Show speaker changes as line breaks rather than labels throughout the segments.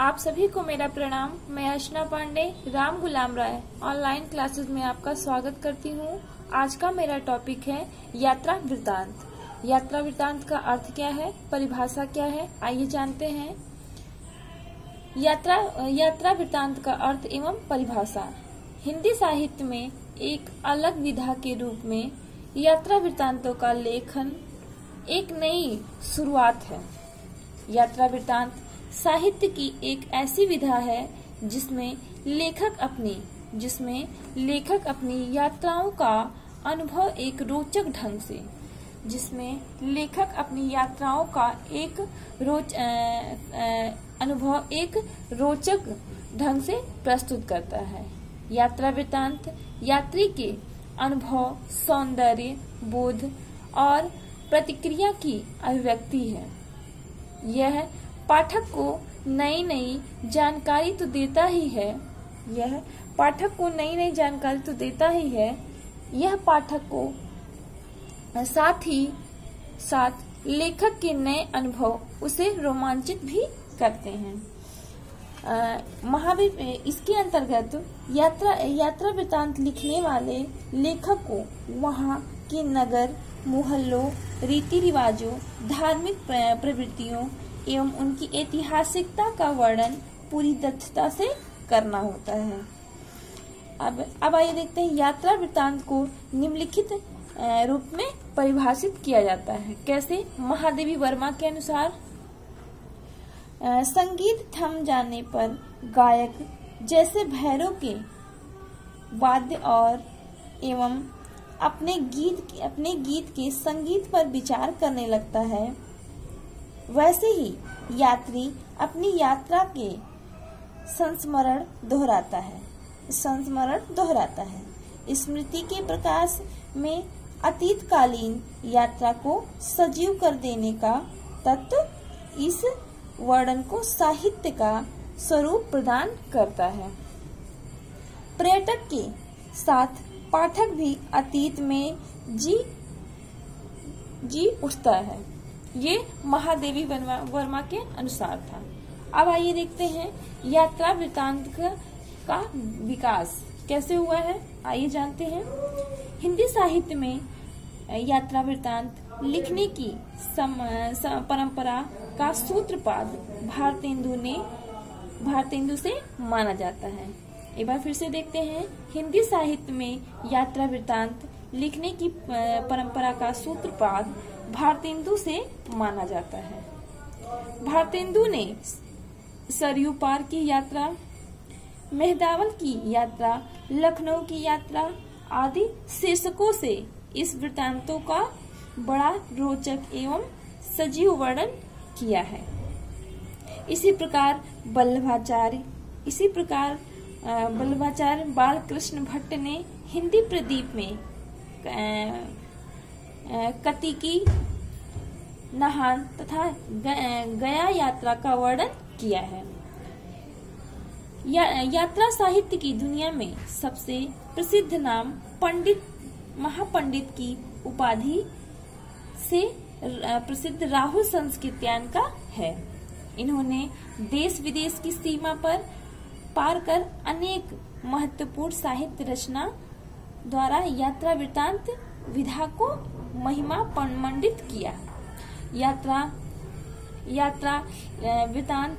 आप सभी को मेरा प्रणाम। मैं अर्चना पांडे राम गुलाम राय ऑनलाइन क्लासेस में आपका स्वागत करती हूँ। आज का मेरा टॉपिक है यात्रा वृत्तांत। यात्रा वृत्तांत का अर्थ क्या है, परिभाषा क्या है, आइए जानते हैं। यात्रा वृत्तांत का अर्थ एवं परिभाषा। हिंदी साहित्य में एक अलग विधा के रूप में यात्रा वृत्तांतों का लेखन एक नई शुरुआत है। यात्रा वृत्तांत साहित्य की एक ऐसी विधा है जिसमें लेखक अपनी यात्राओं का अनुभव एक रोचक ढंग से प्रस्तुत करता है। यात्रा वृत्तांत यात्री के अनुभव, सौंदर्य बोध और प्रतिक्रिया की अभिव्यक्ति है। यह पाठक को नई जानकारी तो देता ही है। यह पाठक को साथ ही साथ लेखक के नए अनुभव उसे रोमांचित भी करते हैं। इसके अंतर्गत यात्रा वृत्तांत लिखने वाले लेखक को वहाँ के नगर, मोहल्लों, रीति रिवाजों, धार्मिक प्रवृत्तियों एवं उनकी ऐतिहासिकता का वर्णन पूरी दक्षता से करना होता है। अब आइए देखते हैं यात्रा वृत्तांत को निम्नलिखित रूप में परिभाषित किया जाता है। कैसे? महादेवी वर्मा के अनुसार, संगीत थम जाने पर गायक जैसे भैरव के वाद्य और एवं अपने गीत के संगीत पर विचार करने लगता है, वैसे ही यात्री अपनी यात्रा के संस्मरण दोहराता है। स्मृति के प्रकाश में अतीतकालीन यात्रा को सजीव कर देने का तत्व इस वर्णन को साहित्य का स्वरूप प्रदान करता है। पर्यटक के साथ पाठक भी अतीत में जी उठता है। ये महादेवी वर्मा के अनुसार था। अब आइए देखते हैं यात्रा वृत्तांत का विकास कैसे हुआ है, आइए जानते हैं। हिंदी साहित्य में यात्रा वृत्तांत लिखने की परंपरा का सूत्रपात भारतेंदु से माना जाता है। एक बार फिर से देखते हैं। हिंदी साहित्य में यात्रा वृत्तांत लिखने की परंपरा का सूत्रपात भारतेंदु से माना जाता है। भारतेंदु ने सरयू पार की यात्रा, मेहदावल की यात्रा, लखनऊ की यात्रा आदि शीर्षकों से इस वृत्तांतों का बड़ा रोचक एवं सजीव वर्णन किया है। इसी प्रकार वल्लभाचार्य बालकृष्ण भट्ट ने हिंदी प्रदीप में कतिकी, नहान तथा गया यात्रा का वर्णन किया है। यात्रा साहित्य की दुनिया में सबसे प्रसिद्ध नाम महापंडित की उपाधि से प्रसिद्ध राहुल संस्कृत्यायन का है। इन्होंने देश विदेश की सीमा पर पार कर अनेक महत्वपूर्ण साहित्य रचना द्वारा यात्रा वृत्तांत विधा को महिमा मंडित किया। यात्रा वृत्तांत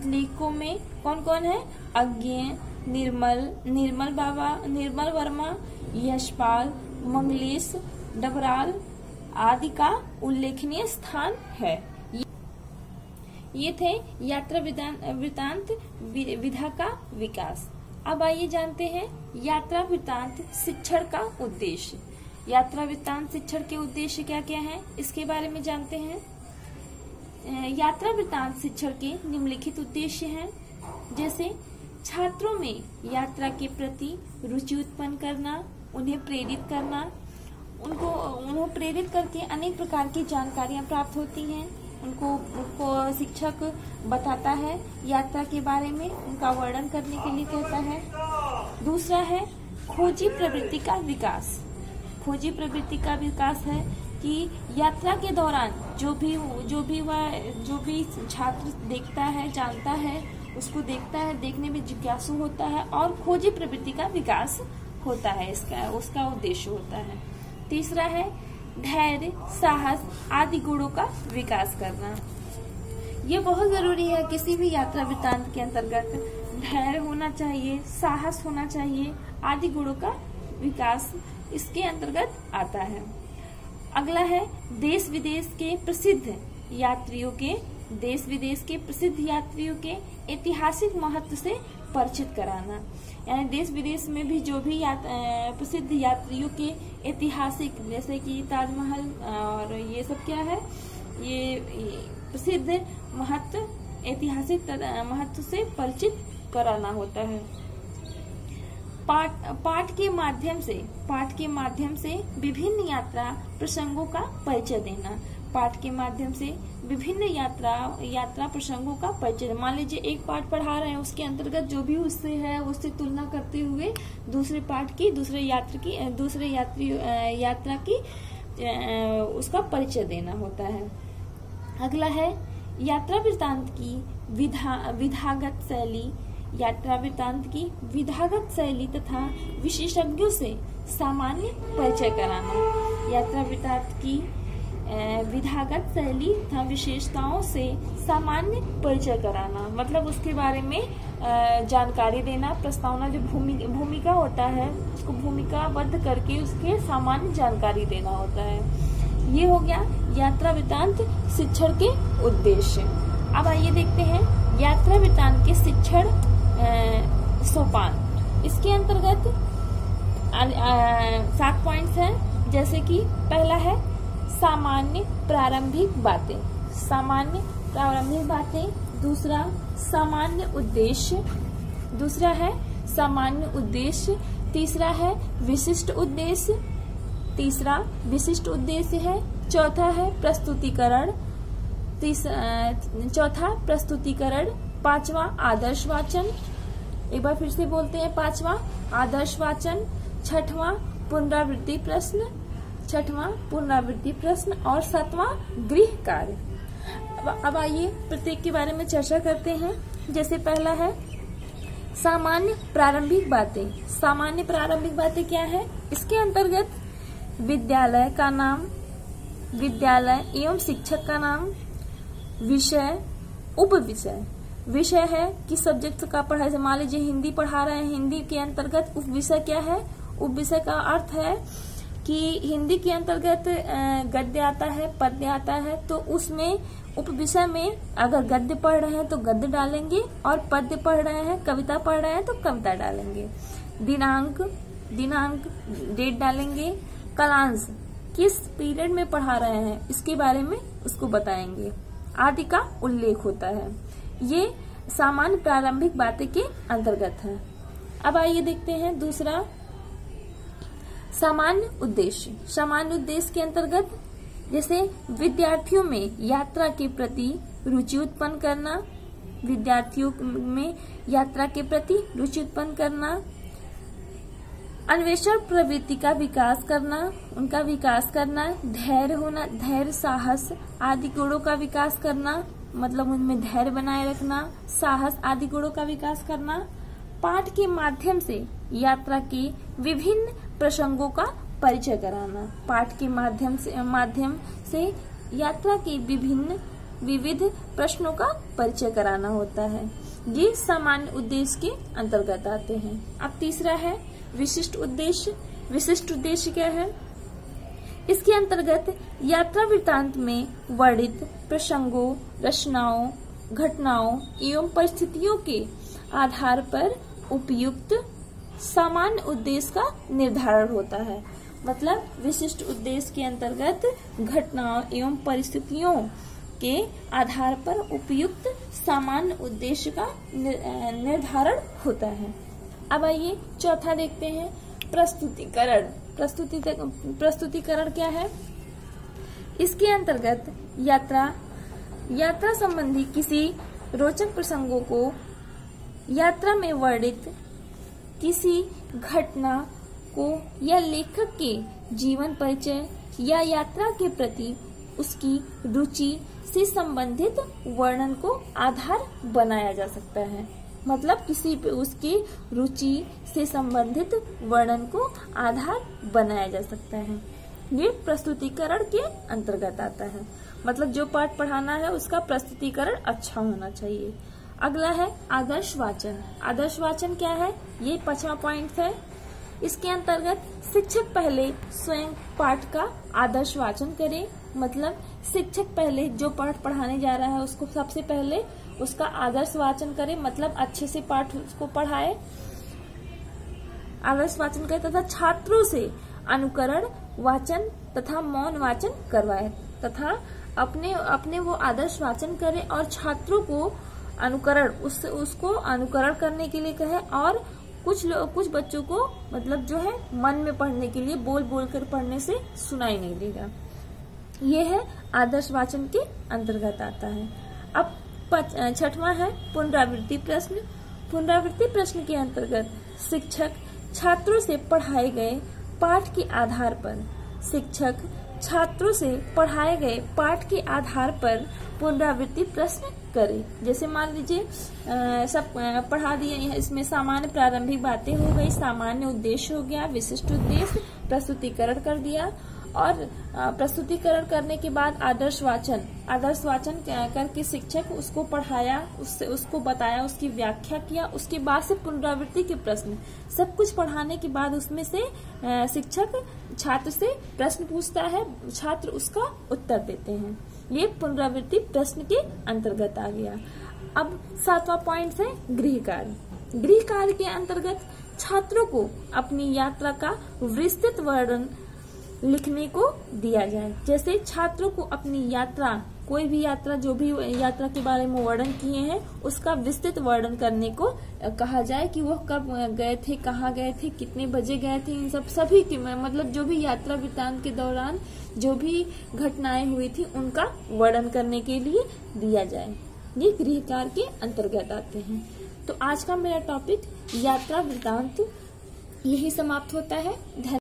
लेखकों में कौन कौन है? अज्ञेय, निर्मल वर्मा, यशपाल, मंगलेश डबराल आदि का उल्लेखनीय स्थान है। ये थे यात्रा वृत्तांत विधा का विकास। अब आइए जानते हैं यात्रा वृत्तांत शिक्षण का उद्देश्य। यात्रा वृत्तांत शिक्षण के उद्देश्य क्या क्या हैं, इसके बारे में जानते हैं। यात्रा वृत्तांत शिक्षण के निम्नलिखित उद्देश्य हैं, जैसे छात्रों में यात्रा के प्रति रुचि उत्पन्न करना, उन्हें प्रेरित करना। उनको प्रेरित करके अनेक प्रकार की जानकारियां प्राप्त होती हैं। उनको शिक्षक बताता है यात्रा के बारे में, उनका वर्णन करने के लिए कहता है। दूसरा है खोजी प्रवृत्ति का विकास है कि यात्रा के दौरान जो भी छात्र देखता है, जानता है, उसको देखता है, देखने में जिज्ञासु होता है और खोजी प्रवृत्ति का विकास होता है, उसका उद्देश्य होता है। तीसरा है धैर्य, साहस आदि गुणों का विकास करना। ये बहुत जरूरी है। किसी भी यात्रा वृत्तांत के अंतर्गत धैर्य होना चाहिए, साहस होना चाहिए, आदि गुणों का विकास इसके अंतर्गत आता है। अगला है देश विदेश के प्रसिद्ध यात्रियों के ऐतिहासिक महत्व से परिचित कराना। यानी देश विदेश में भी जो भी प्रसिद्ध यात्रियों के ऐतिहासिक, जैसे कि ताजमहल और ये सब क्या है, ये प्रसिद्ध ऐतिहासिक महत्व से परिचित कराना होता है। पाठ के माध्यम से विभिन्न यात्रा प्रसंगों का परिचय देना। पाठ के माध्यम से विभिन्न यात्रा प्रसंगों का परिचय। मान लीजिए एक पाठ पढ़ा रहे हैं, उसके अंतर्गत जो भी उससे है उससे तुलना करते हुए दूसरे पाठ की, दूसरे यात्रा की उसका परिचय देना होता है। अगला है यात्रा वृत्तांत की विधागत शैली। यात्रा वृत्तांत की विधागत शैली तथा विशेषज्ञों से सामान्य परिचय कराना। यात्रा वृत्तांत की विधागत शैली तथा विशेषताओं से सामान्य परिचय कराना, मतलब उसके बारे में जानकारी देना। प्रस्तावना जो भूमिका होता है, उसको भूमिकाबद्ध करके उसके सामान्य जानकारी देना होता है। ये हो गया यात्रा वृत्तांत शिक्षण के उद्देश्य। अब आइए देखते हैं यात्रा वृत्तांत के शिक्षण सोपान। इसके अंतर्गत 7 पॉइंट्स हैं, जैसे कि पहला है सामान्य प्रारंभिक बातें। दूसरा सामान्य उद्देश्य। तीसरा है विशिष्ट उद्देश्य है। चौथा है प्रस्तुतिकरण। पांचवा आदर्श वाचन। एक बार फिर से बोलते हैं, पांचवा आदर्श वाचन। छठवां पुनरावृत्ति प्रश्न और सातवां गृह कार्य। अब आइए प्रत्येक के बारे में चर्चा करते हैं। जैसे पहला है सामान्य प्रारंभिक बातें क्या है? इसके अंतर्गत विद्यालय का नाम, विद्यालय एवं शिक्षक का नाम, विषय, उपविषय। विषय है कि सब्जेक्ट का पढ़ाई, मान लीजिए हिंदी पढ़ा रहे हैं, हिंदी के अंतर्गत उपविषय क्या है? उपविषय का अर्थ है कि हिंदी के अंतर्गत गद्य आता है, पद्य आता है, तो उसमें उपविषय में अगर गद्य पढ़ रहे हैं तो गद्य डालेंगे और पद्य पढ़ रहे हैं, कविता पढ़ रहे हैं तो कविता डालेंगे। दिनांक डेट डालेंगे। कालांश किस पीरियड में पढ़ा रहे हैं इसके बारे में उसको बताएंगे, आदि का उल्लेख होता है। ये सामान्य प्रारंभिक बातें के अंतर्गत है। अब आइए देखते हैं दूसरा सामान्य उद्देश्य के अंतर्गत जैसे विद्यार्थियों में यात्रा के प्रति रुचि उत्पन्न करना, अन्वेषण प्रवृत्ति का विकास करना, धैर्य साहस आदि गुणों का विकास करना, मतलब उनमें धैर्य बनाए रखना, साहस आदि गुणों का विकास करना। पाठ के माध्यम से यात्रा के विभिन्न प्रसंगों का परिचय कराना। पाठ के माध्यम से यात्रा के विविध प्रश्नों का परिचय कराना होता है। ये सामान्य उद्देश्य के अंतर्गत आते हैं। अब तीसरा है विशिष्ट उद्देश्य क्या है? इसके अंतर्गत यात्रा वृत्तांत में वर्णित प्रसंगों, रचनाओं, घटनाओं एवं परिस्थितियों के आधार पर उपयुक्त सामान्य उद्देश्य का निर्धारण होता है। मतलब विशिष्ट उद्देश्य के अंतर्गत घटनाओं एवं परिस्थितियों के आधार पर उपयुक्त सामान्य उद्देश्य का निर्धारण होता है। अब आइए चौथा देखते हैं प्रस्तुतिकरण क्या है? इसके अंतर्गत यात्रा संबंधी किसी रोचक प्रसंगों को, यात्रा में वर्णित किसी घटना को या लेखक के जीवन परिचय या यात्रा के प्रति उसकी रुचि से संबंधित वर्णन को आधार बनाया जा सकता है। मतलब किसी पे उसकी रुचि से संबंधित वर्णन को आधार बनाया जा सकता है। ये प्रस्तुतिकरण के अंतर्गत आता है। मतलब जो पाठ पढ़ाना है उसका प्रस्तुतिकरण अच्छा होना चाहिए। अगला है आदर्श वाचन। आदर्श वाचन क्या है? ये 5वां पॉइंट है। इसके अंतर्गत शिक्षक पहले स्वयं पाठ का आदर्श वाचन करे। मतलब शिक्षक पहले जो पाठ पढ़ाने जा रहा है उसको सबसे पहले उसका आदर्श वाचन करे, मतलब अच्छे से पाठ उसको पढ़ाए, आदर्श वाचन करे तथा छात्रों से अनुकरण वाचन तथा मौन वाचन करवाए तथा अपने वो आदर्श वाचन करे और छात्रों को अनुकरण उसको अनुकरण करने के लिए कहे और कुछ बच्चों को मतलब जो है मन में पढ़ने के लिए बोल बोल कर पढ़ने से सुनाई नहीं देगा। ये है आदर्श वाचन के अंतर्गत आता है। अब 6वां है पुनरावृत्ति प्रश्न। पुनरावृत्ति प्रश्न के अंतर्गत शिक्षक छात्रों से पढ़ाए गए पाठ के आधार पर पुनरावृत्ति प्रश्न करे। जैसे मान लीजिए सब पढ़ा दिए, इसमें सामान्य प्रारंभिक बातें हो गई, सामान्य उद्देश्य हो गया, विशिष्ट उद्देश्य, प्रस्तुतिकरण कर दिया और प्रस्तुतिकरण करने के बाद आदर्श वाचन करके शिक्षक उसको पढ़ाया, उसको बताया, उसकी व्याख्या किया। उसके बाद से पुनरावृत्ति के प्रश्न, सब कुछ पढ़ाने के बाद उसमें से शिक्षक छात्र से प्रश्न पूछता है, छात्र उसका उत्तर देते हैं। ये पुनरावृत्ति प्रश्न के अंतर्गत आ गया। अब 7वां पॉइंट है गृह कार्य। गृह कार्य के अंतर्गत छात्रों को अपनी यात्रा का विस्तृत वर्णन लिखने को दिया जाए। जैसे छात्रों को अपनी यात्रा, कोई भी यात्रा, जो भी यात्रा के बारे में वर्णन किए हैं उसका विस्तृत वर्णन करने को कहा जाए कि वो कब गए थे, कहाँ गए थे, कितने बजे गए थे, इन सभी की मतलब जो भी यात्रा वृत्तांत के दौरान जो भी घटनाएं हुई थी उनका वर्णन करने के लिए दिया जाए। ये गृह कार्य के अंतर्गत आते हैं। तो आज का मेरा टॉपिक यात्रा वृत्तांत यही समाप्त होता है।